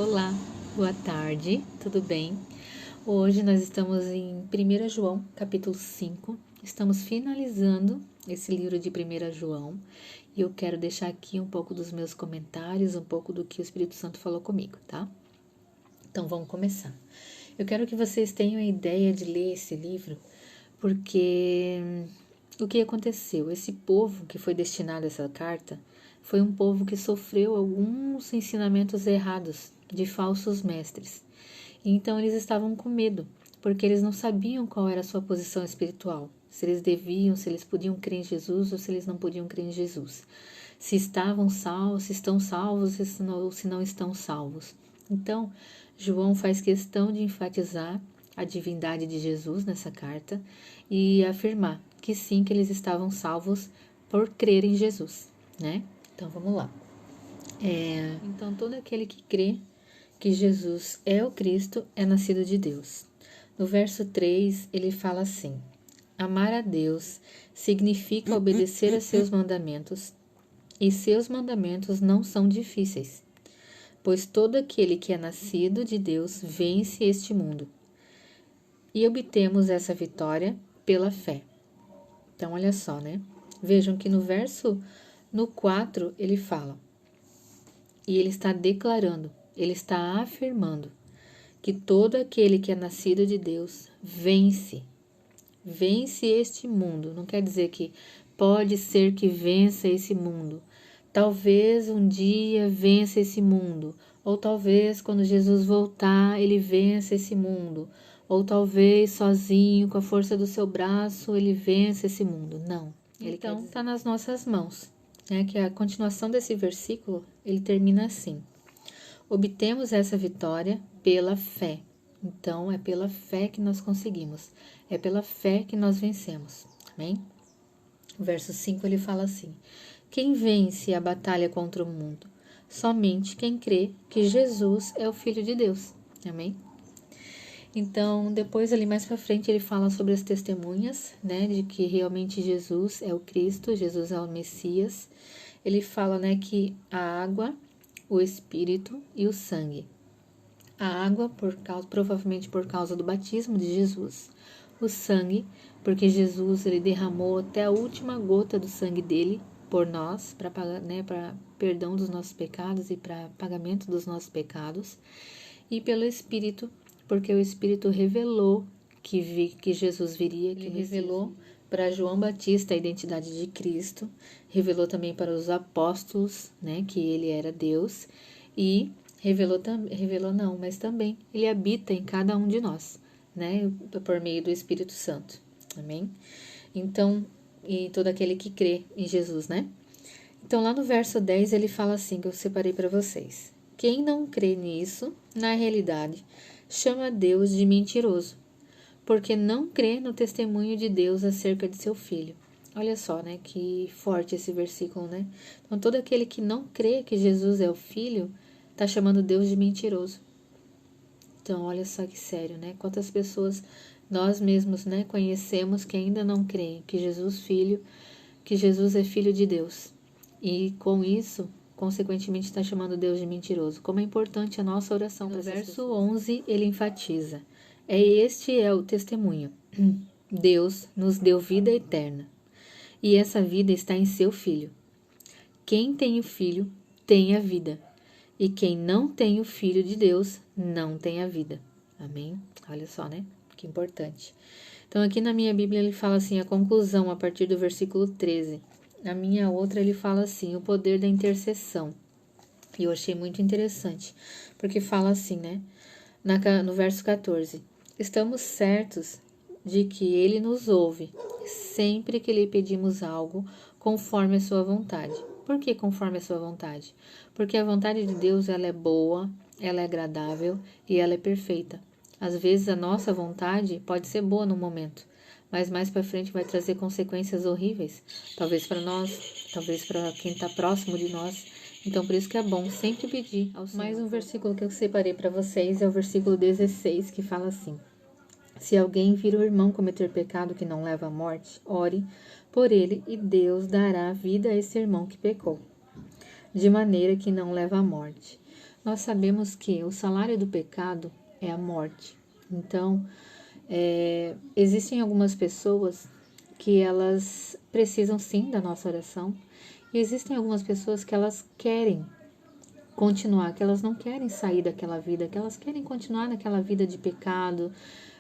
Olá, boa tarde, tudo bem? Hoje nós estamos em 1 João, capítulo 5. Estamos finalizando esse livro de 1 João e eu quero deixar aqui um pouco dos meus comentários, um pouco do que o Espírito Santo falou comigo, tá? Então vamos começar. Eu quero que vocês tenham a ideia de ler esse livro, porque o que aconteceu? Esse povo que foi destinado a essa carta foi um povo que sofreu alguns ensinamentos errados de falsos mestres. Então eles estavam com medo, porque eles não sabiam qual era a sua posição espiritual. Se eles deviam, se eles podiam crer em Jesus ou se eles não podiam crer em Jesus. Se estavam salvos, se estão salvos ou se não estão salvos. Então, João faz questão de enfatizar a divindade de Jesus nessa carta e afirmar que sim, que eles estavam salvos por crer em Jesus, né? Então, vamos lá. Então, todo aquele que crê que Jesus é o Cristo é nascido de Deus. No verso 3, ele fala assim: amar a Deus significa obedecer a seus mandamentos, e seus mandamentos não são difíceis, pois todo aquele que é nascido de Deus vence este mundo. E obtemos essa vitória pela fé. Então, olha só, né? Vejam que no 4, ele fala, e ele está declarando, ele está afirmando que todo aquele que é nascido de Deus vence este mundo. Não quer dizer que pode ser que vença esse mundo. Talvez um dia vença esse mundo, ou talvez quando Jesus voltar ele vença esse mundo, ou talvez sozinho, com a força do seu braço, ele vença esse mundo. Não. Então, está nas nossas mãos. Que a continuação desse versículo, ele termina assim: obtemos essa vitória pela fé. Então, é pela fé que nós conseguimos. É pela fé que nós vencemos. Amém? O verso 5, ele fala assim: quem vence a batalha contra o mundo? Somente quem crê que Jesus é o Filho de Deus. Amém? Então, depois ali mais para frente, ele fala sobre as testemunhas, né, de que realmente Jesus é o Cristo, Jesus é o Messias. Ele fala, né, que a água, o Espírito e o sangue. A água, provavelmente por causa do batismo de Jesus. O sangue, porque Jesus ele derramou até a última gota do sangue dele por nós, para perdão dos nossos pecados e para pagamento dos nossos pecados. E pelo Espírito, porque o Espírito revelou que Jesus viria, que ele revelou para João Batista a identidade de Cristo, revelou também para os apóstolos, né, que ele era Deus, e mas também ele habita em cada um de nós, né, por meio do Espírito Santo. Amém? Então, e todo aquele que crê em Jesus, né? Então, lá no verso 10, ele fala assim, que eu separei para vocês: quem não crê nisso, na realidade, chama Deus de mentiroso, porque não crê no testemunho de Deus acerca de seu Filho. Olha só, né, que forte esse versículo, né? Então, todo aquele que não crê que Jesus é o Filho, está chamando Deus de mentiroso. Então, olha só que sério, né? Quantas pessoas nós mesmos, né, conhecemos que ainda não creem que Jesus é Filho de Deus. E com isso, consequentemente, está chamando Deus de mentiroso. Como é importante a nossa oração para essas pessoas. No verso 11, ele enfatiza: este é o testemunho. Deus nos deu vida eterna, e essa vida está em seu Filho. Quem tem o Filho tem a vida, e quem não tem o Filho de Deus não tem a vida. Amém? Olha só, né? Que importante. Então, aqui na minha Bíblia ele fala assim, a conclusão, a partir do versículo 13. Na minha outra ele fala assim, o poder da intercessão. E eu achei muito interessante, porque fala assim, né? No verso 14. Estamos certos de que ele nos ouve sempre que lhe pedimos algo conforme a sua vontade. Por que conforme a sua vontade? Porque a vontade de Deus ela é boa, ela é agradável e ela é perfeita. Às vezes a nossa vontade pode ser boa no momento, mas mais para frente vai trazer consequências horríveis, talvez para nós, talvez para quem está próximo de nós. Então, por isso que é bom sempre pedir ao Senhor. Mais um versículo que eu separei para vocês é o versículo 16, que fala assim: se alguém vir o irmão cometer pecado que não leva à morte, ore por ele e Deus dará vida a esse irmão que pecou, de maneira que não leva à morte. nós sabemos que o salário do pecado é a morte. Então, existem algumas pessoas que elas precisam sim da nossa oração, e existem algumas pessoas que elas querem continuar, que elas não querem sair daquela vida, que elas querem continuar naquela vida de pecado,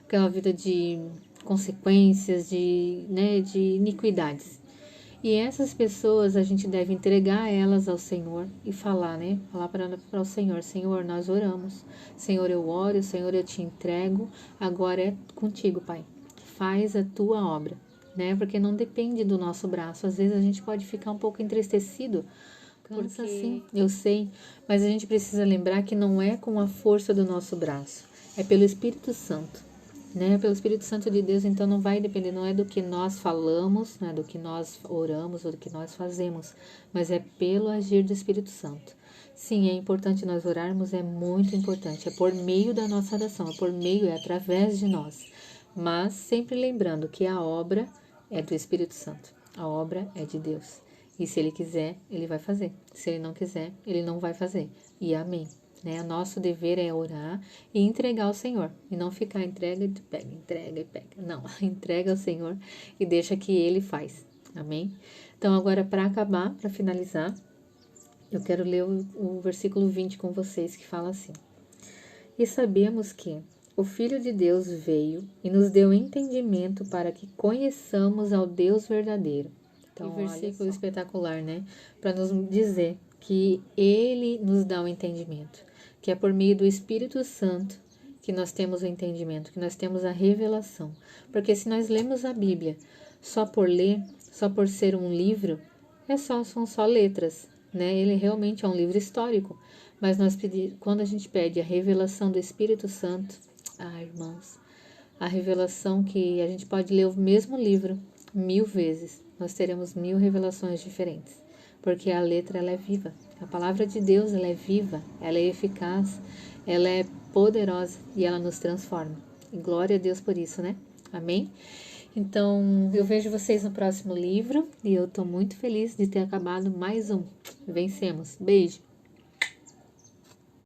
aquela vida de consequências, de iniquidades. E essas pessoas a gente deve entregar elas ao Senhor e falar, falar para o Senhor: Senhor, nós oramos, Senhor, eu oro, Senhor, eu te entrego, agora é contigo, Pai, faz a tua obra, porque não depende do nosso braço. Às vezes a gente pode ficar um pouco entristecido, cansa sim, eu sei, mas a gente precisa lembrar que não é com a força do nosso braço, é pelo Espírito Santo. Pelo Espírito Santo de Deus. Então não vai depender, não é do que nós falamos, não é do que nós oramos ou do que nós fazemos, mas é pelo agir do Espírito Santo. Sim, é importante nós orarmos, é muito importante, é por meio da nossa oração, é através de nós, mas sempre lembrando que a obra é do Espírito Santo, a obra é de Deus, e se Ele quiser, Ele vai fazer, se Ele não quiser, Ele não vai fazer, e amém. Nosso dever é orar e entregar ao Senhor, e não ficar entrega e pega. Não, entrega ao Senhor e deixa que Ele faz. Amém? Então agora, para acabar, para finalizar, eu quero ler o versículo 20 com vocês, que fala assim: E sabemos que o Filho de Deus veio e nos deu entendimento para que conheçamos ao Deus verdadeiro. Então, que versículo espetacular, para nos dizer que Ele nos dá o entendimento, que é por meio do Espírito Santo que nós temos o entendimento, que nós temos a revelação. Porque se nós lemos a Bíblia só por ler, só por ser um livro, são só letras, Ele realmente é um livro histórico, mas quando a gente pede a revelação do Espírito Santo, irmãos, a revelação que a gente pode ler o mesmo livro 1000 vezes, nós teremos 1000 revelações diferentes, porque a letra ela é viva, a palavra de Deus ela é viva, ela é eficaz, ela é poderosa e ela nos transforma. E glória a Deus por isso, Amém? Então, eu vejo vocês no próximo livro e eu estou muito feliz de ter acabado mais um. Vencemos. Beijo!